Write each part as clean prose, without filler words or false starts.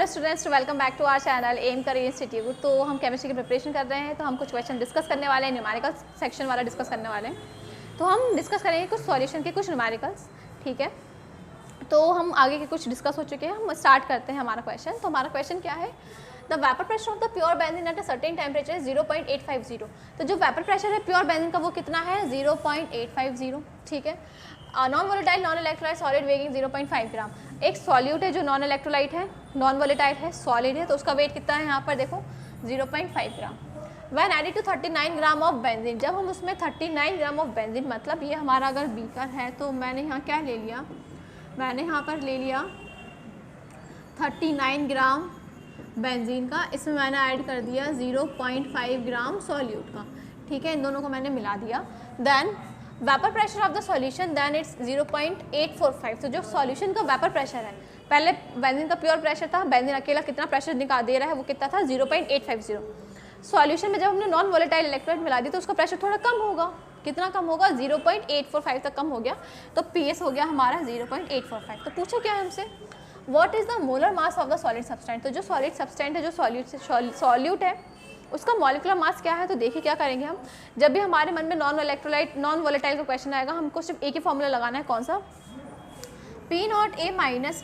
Students, welcome back to our channel M career institute. तो हम chemistry की preparation कर रहे हैं, तो हम कुछ क्वेश्चन डिस्कस करने वाले हैं, न्यूमेरिकल सेक्शन वाला डिस्कस करने वाले हैं। तो हम डिस्कस करेंगे कुछ सॉल्यूशन के कुछ न्यूमेरिकल्स, ठीक है। तो हम आगे के कुछ डिस्कस हो चुके हैं, हम स्टार्ट करते हैं हमारा क्वेश्चन। तो हमारा क्वेश्चन क्या है, the vapour pressure of the pure benzene at a certain temperature is 0.850। तो जो वेपर प्रेशर है प्योर बेंजीन का वो कितना है, 0.850, ठीक है। Non volatile non electrolyte solid weighing 0.5 ग्राम। एक सॉल्यूट है जो नॉन इलेक्ट्रोलाइट है, नॉन वोलेटाइल है, सॉलिड है, तो उसका वेट कितना है यहाँ पर देखो 0.5 gram. When added to 39 gram of benzene, जब हम उसमें 39 ग्राम ऑफ बेंजीन, मतलब ये हमारा अगर बीकर है तो मैंने यहाँ क्या ले लिया, मैंने यहाँ पर ले लिया 39 ग्राम बेंजीन का, इसमें मैंने ऐड कर दिया 0.5 ग्राम सॉल्यूट का, ठीक है। इन दोनों को मैंने मिला दिया। Then vapour pressure of the solution then it's 0.845। तो जो सॉल्यूशन का वेपर प्रेशर है, पहले बेंजीन का प्योर प्रेशर था, बेंजीन अकेला कितना प्रेशर निकाल दे रहा है वो कितना था 0.850। सॉल्यूशन में जब हमने नॉन वोलेटाइल इलेक्ट्रोलाइट मिला दी तो उसका प्रेशर थोड़ा कम होगा, कितना कम होगा 0.845 तक कम हो गया, तो पीएस हो गया हमारा 0.845। तो पूछो क्या है हमसे, what is the molar mass of the solid substance. तो जो सॉलिड सब्सटेंट है, जो सॉल्यूट है, उसका मॉलिक्यूलर मास क्या है। तो देखिए क्या करेंगे हम, जब भी हमारे मन में नॉन इलेक्ट्रोलाइट नॉन वोलेटाइल का क्वेश्चन आएगा, हमको सिर्फ एक ही फॉर्मूला लगाना है, कौन सा, P naught A minus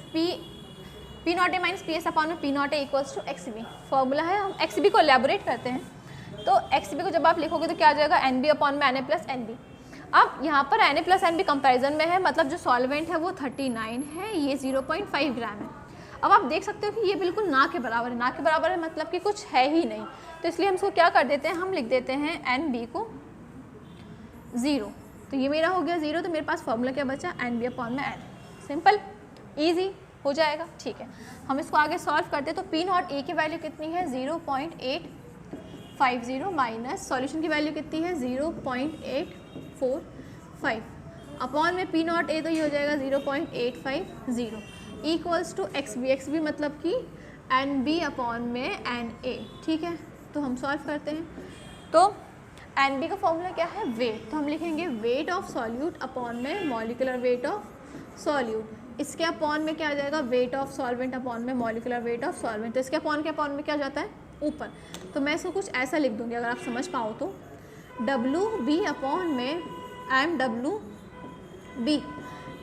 P S upon में P naught A equals to X B formula है। हम एक्स बी को एलेबोरेट करते हैं, तो एक्स बी को जब आप लिखोगे तो क्या आ जाएगा, एन बी अपॉन में n a plus n b. अब यहाँ पर n a plus n b comparison में है, मतलब जो सॉल्वेंट है वो 39 है, ये 0.5 ग्राम है। अब आप देख सकते हो कि ये बिल्कुल ना के बराबर है, ना के बराबर है मतलब कि कुछ है ही नहीं, तो इसलिए हम इसको क्या कर देते हैं, हम लिख देते हैं एन बी को 0। तो ये मेरा हो गया 0, तो मेरे पास फॉर्मूला क्या बचा, एन बी अपॉन में एन। सिंपल ईजी हो जाएगा, ठीक है। हम इसको आगे सॉल्व करते हैं, तो पी नॉट ए की वैल्यू कितनी है 0.850 माइनस सॉल्यूशन की वैल्यू कितनी है 0.845 अपॉन में पी नॉट ए, तो ये हो जाएगा 0.850 इक्वल्स टू एक्स बी मतलब कि एन बी अपॉन में एन ए, ठीक है। तो हम सॉल्व करते हैं, तो एन बी का फॉर्मूला क्या है, वेट, तो हम लिखेंगे वेट ऑफ सॉल्यूट अपॉन में मॉलिकुलर वेट ऑफ सॉल्यूट। इसके अपॉन में क्या आ जाएगा, वेट ऑफ सॉल्वेंट अपॉन में मॉलिकुलर वेट ऑफ सॉल्वेंट। तो इसके अपॉन के अपॉन में क्या जाता है, ऊपर। तो मैं इसको कुछ ऐसा लिख दूंगी, अगर आप समझ पाओ तो, डब्लू बी अपॉन में M W B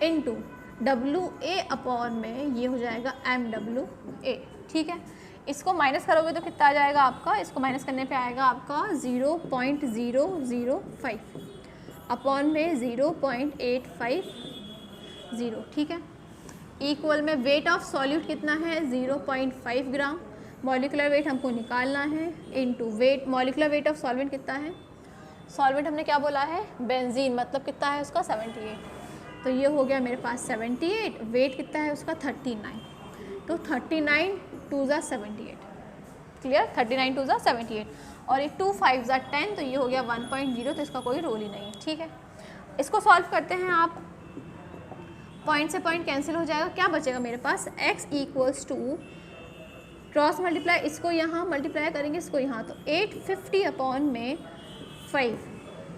into W A upon में ये हो जाएगा एम डब्लू ए, ठीक है। इसको माइनस करोगे तो कितना आ जाएगा आपका, इसको माइनस करने पे आएगा आपका 0.005 अपॉन में 0.850, ठीक है। इक्वल में वेट ऑफ सॉल्यूट कितना है 0.5 ग्राम, मॉलिकुलर वेट हमको निकालना है, into wait molecular weight of solvent कितना है, सॉल्वेंट हमने क्या बोला है, बेंजीन, मतलब कितना है उसका 78। तो ये हो गया मेरे पास 78, वेट कितना है उसका 39, तो 39 2 ज़ा 78, क्लियर, 39 2 ज़ा 78, और ये 2 5 ज़ा 10, तो ये हो गया 1.0, तो इसका कोई रोल ही नहीं है, ठीक है। इसको सॉल्व करते हैं आप, पॉइंट से पॉइंट कैंसिल हो जाएगा, क्या बचेगा मेरे पास, x equals to cross multiply, इसको यहाँ मल्टीप्लाई करेंगे, इसको यहाँ, तो 850 अपॉन में 5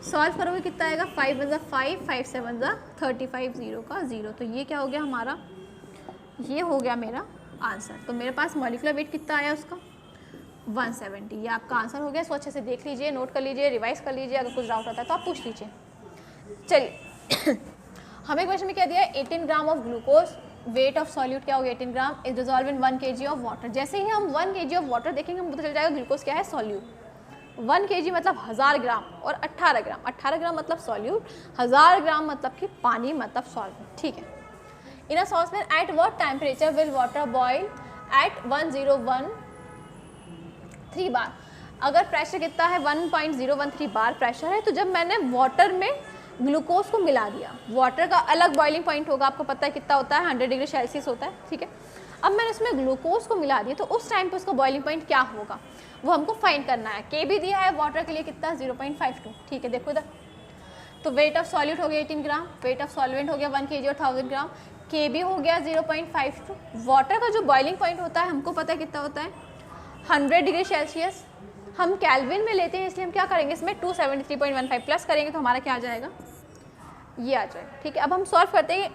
सॉल्व करोगे कितना आएगा, 5 1 ज़ा 5 5 7 ज़ा 35 0 का 0। तो ये क्या हो गया हमारा, ये हो गया मेरा आंसर। तो मेरे पास मॉलिकुलर वेट कितना आया उसका 170, ये आपका आंसर हो गया। इसको अच्छे से देख लीजिए, नोट कर लीजिए, रिवाइज कर लीजिए, अगर कुछ डाउट आता है तो आप पूछ लीजिए। चलिए हमें क्वेश्चन में क्या दिया है, 18 gram of glucose, weight of solute क्या हो गया 18 gram, is dissolve in 1 kg of water. जैसे ही हम 1 kg ऑफ वाटर देखेंगे हमको पता चल जाएगा ग्लूकोज क्या है, सॉल्यूट। 1 kg मतलब 1000 ग्राम, और 18 ग्राम, 18 ग्राम मतलब सॉल्यूट, 1000 ग्राम मतलब कि पानी मतलब सॉल्वेंट, ठीक है। In a saucepan at what temperature will water boil at 1013 bar. अगर प्रेशर कितना है 1013 बार प्रेशर है, तो जब मैंने वाटर में ग्लूकोज को मिला दिया, वाटर का अलग बॉइलिंग पॉइंट होगा, आपको पता है कितना होता है, 100 डिग्री सेल्सियस होता है, ठीक है। अब मैंने इसमें ग्लूकोज को मिला दिया, तो उस टाइम पे उसका बॉइलिंग पॉइंट क्या होगा वो हमको फाइंड करना है। के भी दिया है वाटर के लिए कितना 0.52, ठीक है। देखो इधर, तो वेट ऑफ सॉल्यूट हो गया 18 ग्राम, वेट ऑफ सॉल्वेंट हो गया 1 kg और 1000 ग्राम, के भी हो गया 0.52। वाटर का जो बॉइलिंग पॉइंट होता है हमको पता है कितना होता है 100 डिग्री सेल्सियस, हम कैल्विन में लेते हैं, इसलिए हम क्या करेंगे, इसमें 273.15 प्लस करेंगे तो हमारा क्या आ जाएगा, ये आ जाएगा, ठीक है। अब हम सॉल्व करते हैं,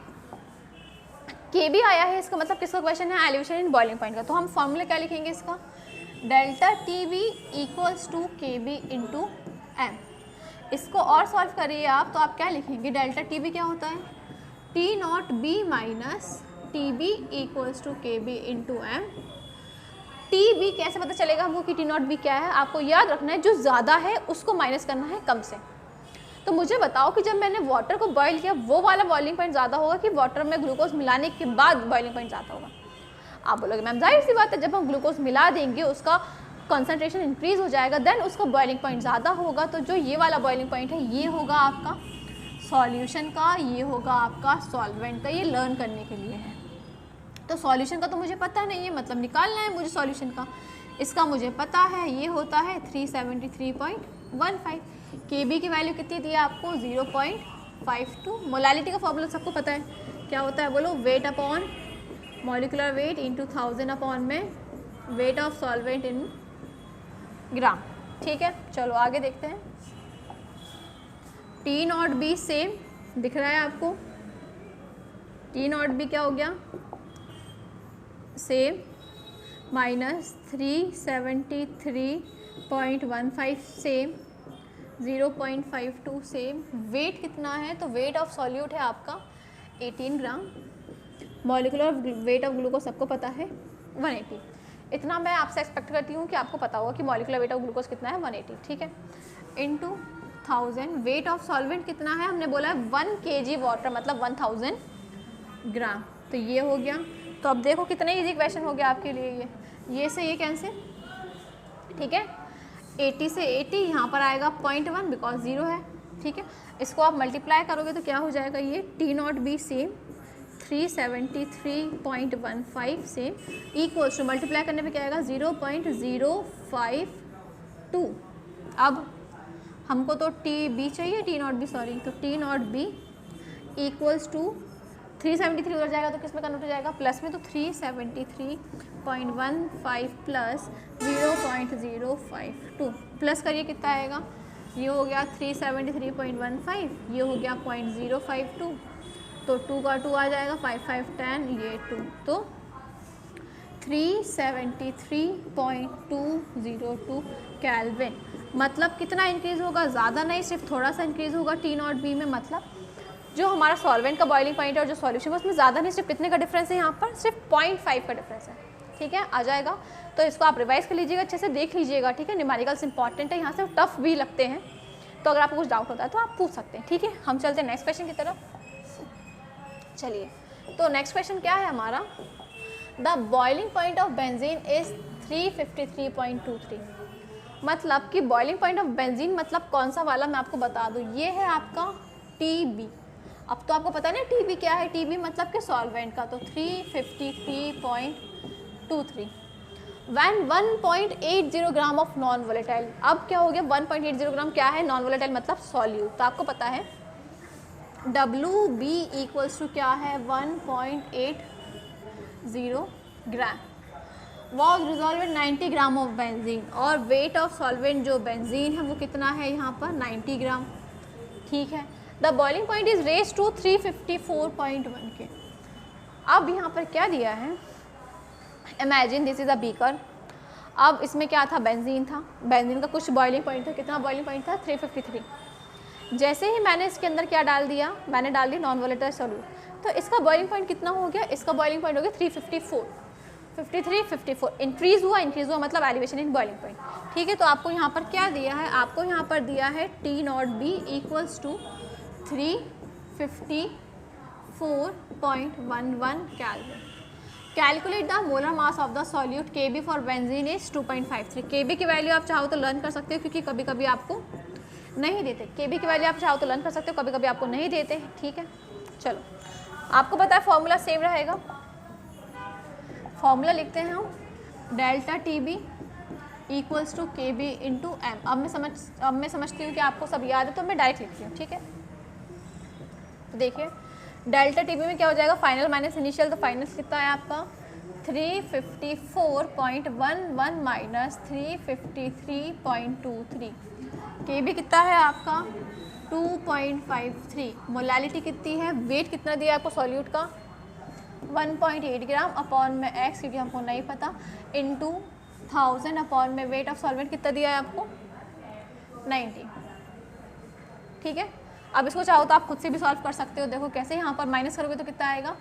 के भी आया है, इसका मतलब किसका क्वेश्चन है, एलिवेशन इन बॉइलिंग पॉइंट का। तो हम फॉर्मूला क्या लिखेंगे इसका, delta T B equals to के बी इंटू एम। इसको और सॉल्व करिए आप, तो आप क्या लिखेंगे, डेल्टा टी बी क्या होता है, T not B minus T B equals to के B into M. T B कैसे पता चलेगा हमको कि टी नॉट बी क्या है, आपको याद रखना है जो ज़्यादा है उसको माइनस करना है कम से। तो मुझे बताओ कि जब मैंने वाटर को बॉईल किया वो वाला बॉइलिंग पॉइंट ज़्यादा होगा कि वाटर में ग्लूकोज मिलाने के बाद बॉइलिंग पॉइंट ज़्यादा होगा। आप बोलोगे मैम जाहिर सी बात है, जब हम ग्लूकोज मिला देंगे उसका कॉन्सेंट्रेशन इंक्रीज हो जाएगा, देन उसका बॉइलिंग पॉइंट ज़्यादा होगा। तो जो ये वाला बॉइलिंग पॉइंट है ये होगा आपका सॉल्यूशन का, ये होगा आपका सॉल्वेंट का। ये लर्न करने के लिए है। तो सॉल्यूशन का तो मुझे पता नहीं है, मतलब निकालना है मुझे सॉल्यूशन का। इसका मुझे पता है, ये होता है 373.15। के बी की वैल्यू कितनी दी है आपको, 0.52। मोलालिटी का फॉर्मूला सबको पता है, क्या होता है बोलो, weight upon molecular weight into 1000 upon में वेट ऑफ सॉल्वेंट इन ग्राम। ठीक है, चलो आगे देखते हैं। टी नॉट बी सेम दिख रहा है आपको, टी नॉट बी क्या हो गया, same minus 373.15 same, 0.52 same. Weight कितना है, तो वेट ऑफ सॉल्यूट है आपका 18 gram. Molecular weight of glucose सबको पता है 180। इतना मैं आपसे एक्सपेक्ट करती हूँ कि आपको पता होगा कि मॉलिकुलर वेट ऑफ ग्लूकोज कितना है 180, ठीक है, इनटू 1000। वेट ऑफ सॉल्वेंट कितना है, हमने बोला है 1 kg वाटर मतलब 1000 ग्राम। तो ये हो गया। तो अब देखो कितने इजी क्वेश्चन हो गया आपके लिए। ये से ये कैंसिल, ठीक है, 80 से 80 यहाँ पर आएगा 0.1 बिकॉज 0 है, ठीक है। इसको आप मल्टीप्लाई करोगे तो क्या हो जाएगा, ये T not b same 373.15 same equals to, multiply करने पे क्या आएगा 0.052। अब हमको तो टी बी चाहिए, टी नॉट बी सॉरी, तो T not b equals to 373 उधर जाएगा तो किस में कन्वर्ट हो जाएगा, प्लस में। तो 373.15 प्लस 0.052 प्लस करिए कितना आएगा, ये हो गया 373.15, ये हो गया 0.052, तो 2 का 2 आ जाएगा, 5 5 10, ये 2, तो 373.202 केल्विन। मतलब कितना इंक्रीज़ होगा, ज़्यादा नहीं, सिर्फ थोड़ा सा इंक्रीज़ होगा टी नॉट बी में। मतलब जो हमारा सॉल्वेंट का बॉइलिंग पॉइंट है और जो सॉल्यूशन है उसमें ज़्यादा नहीं, सिर्फ कितने का डिफरेंस है, यहाँ पर सिर्फ 0.5 का डिफरेंस है, ठीक है, आ जाएगा। तो इसको आप रिवाइज कर लीजिएगा, अच्छे से देख लीजिएगा, ठीक है। न्यूमेरिकल्स इंपॉर्टेंट है, यहाँ से टफ भी लगते हैं, तो अगर आपको कुछ डाउट होता है तो आप पूछ सकते हैं, ठीक है। हम चलते हैं नेक्स्ट क्वेश्चन की तरफ। चलिए, तो नेक्स्ट क्वेश्चन क्या है हमारा, the boiling point of benzene is 353.23। मतलब कि बॉइलिंग पॉइंट ऑफ बेंजीन मतलब कौन सा वाला, मैं आपको बता दूँ, ये है आपका टी बी। अब तो आपको पता है ना टी बी क्या है, टी बी मतलब कि सॉल्वेंट का, तो 353.23 when 1.80 gram of non volatile. अब क्या हो गया, 1.80 ग्राम क्या है, नॉन वोलेटाइल मतलब सॉल्यूट। तो आपको पता है डब्ल्यू बी इक्वल्स टू क्या है, 1.80 gram. Was resolve in 90 gram of benzene, और वेट ऑफ सॉल्वेंट जो बेंजीन है वो कितना है यहाँ पर 90 ग्राम, ठीक है। The boiling point is raise to 354.1 K. अब यहाँ पर क्या दिया है, imagine this is a beaker. अब इसमें क्या था, बेंजीन था, बेंजीन का कुछ बॉइलिंग पॉइंट था, कितना बॉइलिंग पॉइंट था 353। जैसे ही मैंने इसके अंदर क्या डाल दिया, मैंने डाल दिया नॉन वोलेटाइल सॉल्यूट, तो इसका बॉइलिंग पॉइंट कितना हो गया, इसका बॉइलिंग पॉइंट हो गया 354, 53, 54 इंक्रीज़ हुआ मतलब एलिवेशन इन बॉइलिंग पॉइंट, ठीक है। तो आपको यहाँ पर क्या दिया है, आपको यहाँ पर दिया है T not b equals to 354.11 kelvin. Calculate the molar mass of the solute Kb for benzene is 2.53। Kb की वैल्यू आप चाहो तो लर्न कर सकते हो, क्योंकि कभी कभी आपको नहीं देते। Kb की वैल्यू आप चाहो तो लर्न कर सकते हो, कभी कभी आपको नहीं देते, ठीक है। चलो, आपको पता है फॉर्मूला सेम रहेगा, फॉर्मूला लिखते हैं हम, delta T B equals to के बी इंटू एम। अब मैं समझती हूँ कि आपको सब याद है, तो मैं डायरेक्ट लिखती हूँ, ठीक है। तो देखिए डेल्टा टी बी में क्या हो जाएगा, फाइनल माइनस इनिशियल, तो फाइनल कितना है आपका 354.11 माइनस 353.23। के बी कितना है आपका 2.53। मोलालिटी कितनी है, वेट कितना दिया है आपको सॉल्यूट का 1.8 ग्राम अपॉन में x, क्योंकि हमको नहीं पता, इनटू 1000 अपॉन में वेट ऑफ सॉल्वेंट कितना दिया है आपको 90। ठीक है, अब इसको चाहो तो आप खुद से भी सॉल्व कर सकते हो। देखो कैसे, यहाँ पर माइनस करोगे तो कितना आएगा,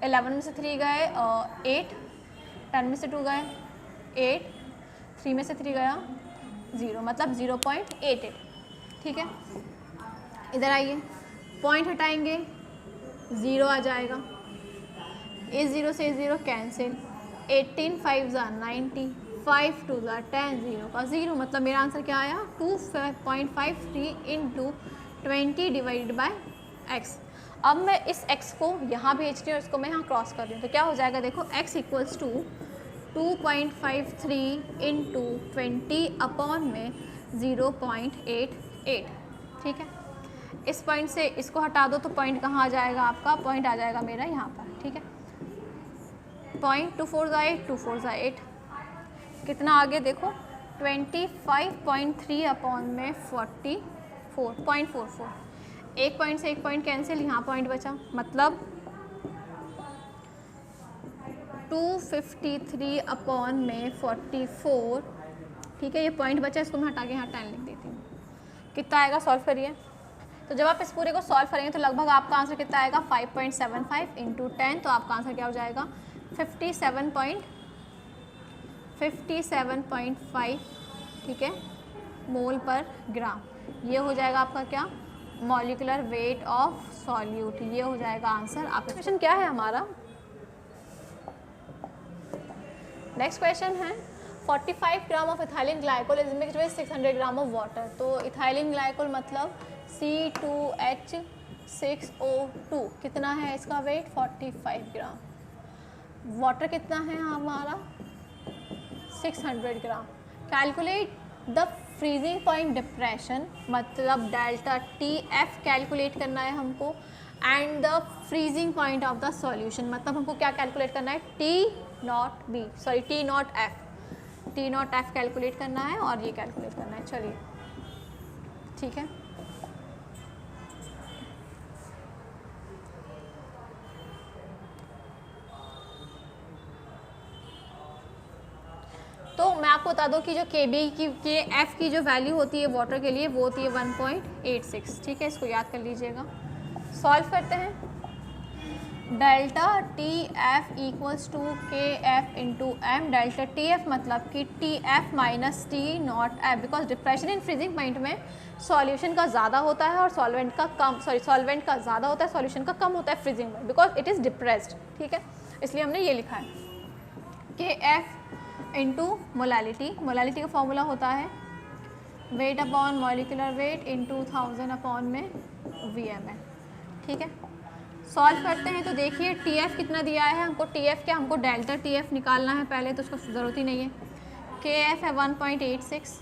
11 में से 3 गए 8, 10 में से 2 गए 8, 3 में से 3 गया 0, मतलब 0.88। ठीक है, इधर आइए, पॉइंट हटाएंगे 0 आ जाएगा, इस 0 से 0 कैंसिल, 18 5 90, 5 2 10, 0 का 0, मतलब मेरा आंसर क्या आया 2.53 इंटू 20 डिवाइडेड बाय x। अब मैं इस x को यहाँ भेज रही हूँ, इसको मैं यहाँ क्रॉस कर रही हूँ, तो क्या हो जाएगा देखो, x equals to 2.53 into 20 upon में 0.88। ठीक है, इस पॉइंट से इसको हटा दो तो पॉइंट कहाँ आ जाएगा आपका, पॉइंट आ जाएगा मेरा यहाँ पर। ठीक है, पॉइंट 2 4 8, 2 4 8, कितना आगे देखो 25.3 अपॉन में 44.44, एक पॉइंट से एक पॉइंट कैंसिल, यहाँ पॉइंट बचा, मतलब 253 अपॉन में 44। ठीक है, ये पॉइंट बचा, इसको मैं हटा के यहाँ 10 लिख देती हूँ। कितना आएगा, सॉल्व करिए। तो जब आप इस पूरे को सॉल्व करेंगे तो लगभग आपका आंसर कितना आएगा 5.75 इंटू 10, तो आपका आंसर क्या हो जाएगा 57.5। ठीक है, मोल पर ग्राम। ये हो जाएगा आपका क्या, मॉलिक्यूलर वेट ऑफ सॉल्यूट। ये हो जाएगा आंसर। आपका क्वेश्चन क्या है हमारा, नेक्स्ट क्वेश्चन है 45 gram of ethylene glycol is mixed with 600 gram of water. तो इथाइलिन ग्लाइकोल मतलब C2H6O2, कितना है इसका वेट 45 ग्राम, वाटर कितना है हमारा 600 gram. Calculate the freezing point depression, मतलब डेल्टा TF कैलकुलेट करना है हमको, and the freezing point of the solution, मतलब हमको क्या कैलकुलेट करना है T0F कैलकुलेट करना है और ये कैलकुलेट करना है। चलिए ठीक है, तो मैं आपको बता दूं कि जो KB की KF की जो वैल्यू होती है वाटर के लिए वो होती है 1.86। ठीक है, इसको याद कर लीजिएगा। सॉल्व करते हैं, delta TF equals to KF into M। Delta TF मतलब कि TF minus T0F, because depression in freezing point में सॉल्यूशन का ज़्यादा होता है और सॉल्वेंट का ज़्यादा होता है, सॉल्यूशन का कम होता है फ्रीजिंग में, बिकॉज इट इज़ डिप्रेस्ड। ठीक है, इसलिए हमने ये लिखा है KF इंटू मोलालिटी। मोलालिटी का फॉर्मूला होता है weight upon molecular weight into 1000 upon में VML। ठीक है, सॉल्व करते हैं तो देखिए TF कितना दिया है हमको, TF क्या, हमको डेल्टा TF निकालना है पहले, तो उसको ज़रूरत ही नहीं है। KF है 1.86,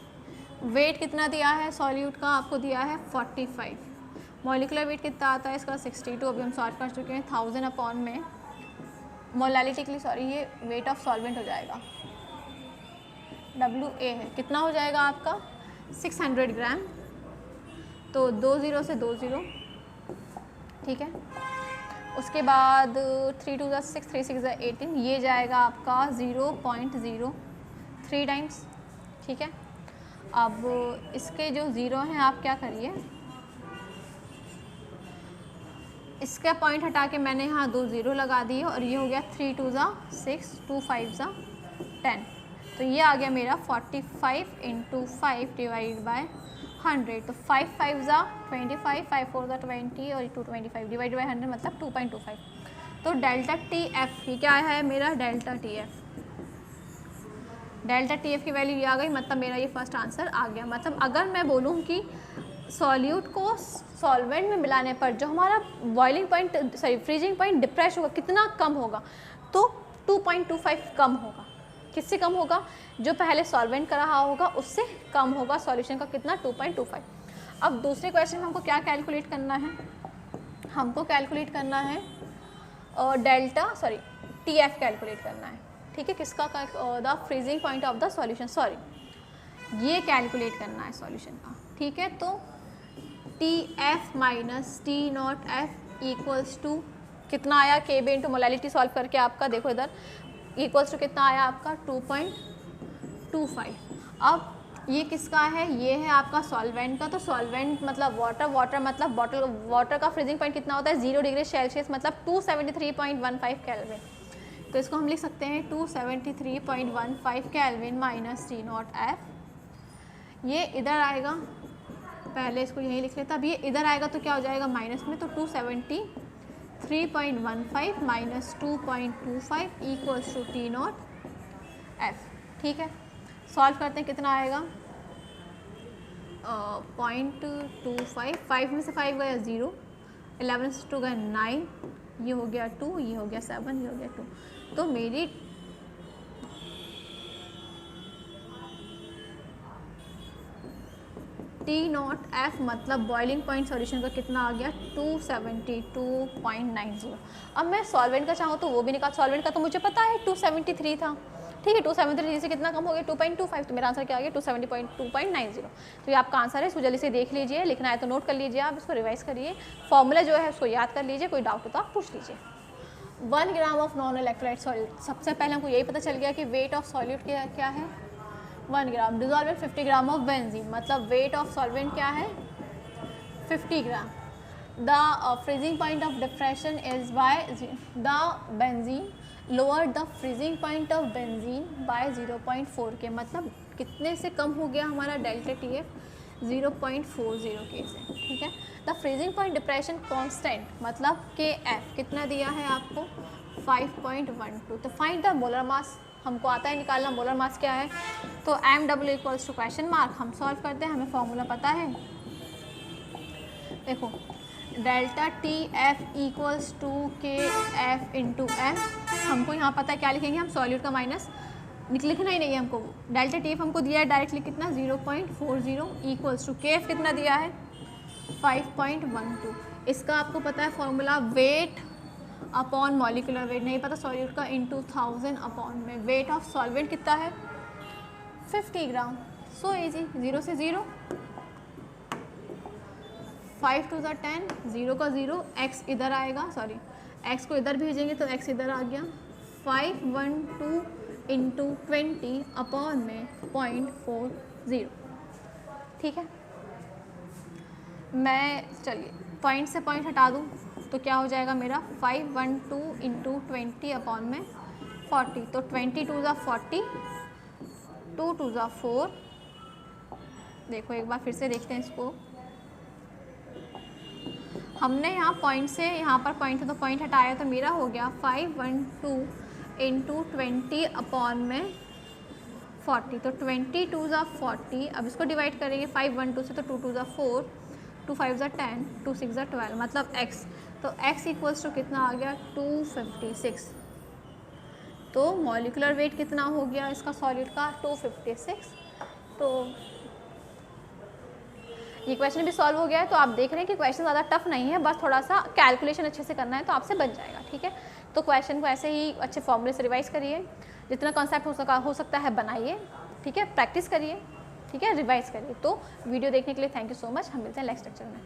वेट कितना दिया है सॉल्यूट का, आपको दिया है 45, मॉलिक्यूलर वेट कितना आता है इसका 62, अभी हम सॉल्व कर चुके हैं। 1000 अपॉन में मोलालिटी के लिए, सॉरी ये वेट ऑफ सॉल्वेंट हो जाएगा, WA है, कितना हो जाएगा आपका 600 ग्राम, तो 2 0 से 2 0। ठीक है, उसके बाद 3 2 6, 3 6 18, ये जाएगा आपका 0.03 टाइम्स। ठीक है, अब इसके जो ज़ीरो हैं आप क्या करिए, इसका पॉइंट हटा के मैंने यहाँ 2 0 लगा दिए और ये हो गया 3 2 6, 2 5 10, तो ये आ गया मेरा 45 इंटू 5 डिवाइड बाय 100, तो 5 5 25, 5 4 20 और 225 डिवाइड बाय 100 मतलब 2.25। तो डेल्टा TF ही क्या है मेरा, डेल्टा TF की वैल्यू ये आ गई, मतलब मेरा ये फर्स्ट आंसर आ गया। मतलब अगर मैं बोलूँ कि सॉल्यूट को सॉल्वेंट में मिलाने पर जो हमारा boiling point freezing point depress होगा कितना कम होगा, तो 2.25 कम होगा। किससे कम होगा, जो पहले सॉल्वेंट का रहा होगा उससे कम होगा सॉल्यूशन का, कितना 2.25। अब दूसरे क्वेश्चन में हमको क्या कैलकुलेट करना है, हमको कैलकुलेट करना है TF कैलकुलेट करना है। ठीक है, किसका, the freezing point of the solution, ये कैलकुलेट करना है सॉल्यूशन का। ठीक है, तो TF minus T0F equals to कितना आया के बी इंटू मोलैलिटी सॉल्व करके आपका, देखो इधर इक्वल्स टू कितना आया आपका 2.25। अब ये किसका है, ये है आपका सॉल्वेंट का। तो सॉल्वेंट मतलब वाटर, वाटर मतलब बॉटल, वाटर का फ्रीजिंग पॉइंट कितना होता है 0 डिग्री सेल्सियस मतलब 273.15 केल्विन। तो इसको हम लिख सकते हैं 273.15 kelvin minus T naught F। ये इधर आएगा, पहले इसको यहीं लिख लेता, अब ये इधर आएगा तो क्या हो जाएगा माइनस में, तो 273.15 minus 2.25 equals to T naught F। ठीक है, सॉल्व करते हैं, कितना आएगा 0.25, 5 में से 5 गया 0, 11 से 2 गया 9, ये हो गया 2, ये हो गया 7, ये हो गया 2। तो मेरी T नॉट F मतलब बॉइलिंग पॉइंट सॉल्यूशन का कितना आ गया 272.90। अब मैं सॉल्वेंट का चाहूँ तो वो भी निकाल, सॉल्वेंट का तो मुझे पता है 273 था, ठीक है, 273 से कितना कम हो गया 2.25, तो मेरा आंसर क्या आ गया 270.2.90। तो ये आपका आंसर है, इसको जल्दी से देख लीजिए, लिखना है तो नोट कर लीजिए, आप इसको रिवाइज करिए, फॉर्मूला जो है उसको याद कर लीजिए, कोई डाउट हो तो आप पूछ लीजिए। 1 ग्राम ऑफ नॉन इलेक्ट्रोलाइट सॉल्यूट, सबसे पहले हमको यही पता चल गया कि वेट ऑफ सॉल्यूट क्या है 1 gram, dissolve 50 gram of benzene, मतलब वेट ऑफ सॉल्वेंट क्या है 50 gram. The freezing point of depression is by the benzene lower the freezing point of benzene by 0.4 K, मतलब कितने से कम हो गया हमारा डेल्टा TF 0.40 के से। ठीक है, the freezing point depression constant मतलब KF कितना दिया है आपको 5.12। तो फाइंड द मोलर मास, हमको आता है निकालना मोलर मास क्या है, तो MW equals to question mark, हम सॉल्व करते हैं, हमें फॉर्मूला पता है, देखो delta TF equals to KF into F। हमको यहाँ पता है क्या लिखेंगे हम, सॉल्यूट का माइनस लिखना ही नहीं है हमको, डेल्टा TF हमको दिया है डायरेक्टली कितना 0.40 इक्वल्स टू KF कितना दिया है 5.12। इसका आपको पता है formula weight upon molecular weight, नहीं पता सॉल्यूट का इंटू 1000 अपॉन में वेट ऑफ सॉल्वेंट कितना है 50 ग्राम। सो इजी, 0 से 0, 5 2 ज़ा 10, 0 का 0, x इधर आएगा, सॉरी x को इधर भेजेंगे तो x इधर आ गया, 512 इंटू 20 अपॉन में 0.40। ठीक है, मैं चलिए पॉइंट से पॉइंट हटा दूँ तो क्या हो जाएगा मेरा 512 इंटू 20 अपॉन में 40, तो 20 2 ज़ा 40, 2 2 ज़ा 4। देखो एक बार फिर से देखते हैं इसको, हमने यहाँ पॉइंट से यहाँ पर पॉइंट है तो पॉइंट हटाया तो मेरा हो गया 512 इंटू 20 अपॉन में 40, तो 20 2 ज़ा 40। अब इसको डिवाइड करेंगे 512 से तो 2 2 ज़ा 4, 2 5 ज़ा 10, 2 6 ज़ा 12 मतलब x, तो x इक्वल्स टू कितना आ गया 256। तो मॉलिकुलर वेट कितना हो गया इसका सॉल्यूट का 256। तो ये क्वेश्चन भी सॉल्व हो गया है, तो आप देख रहे हैं कि क्वेश्चन ज़्यादा टफ नहीं है, बस थोड़ा सा कैलकुलेशन अच्छे से करना है तो आपसे बन जाएगा। ठीक है, तो क्वेश्चन को ऐसे ही अच्छे फॉर्मूले से रिवाइज करिए, जितना कॉन्सेप्ट हो सकता है बनाइए, ठीक है, प्रैक्टिस करिए, ठीक है, रिवाइज करिए। तो वीडियो देखने के लिए थैंक यू सो मच, हम मिलते हैं नेक्स्ट लेक्चर में।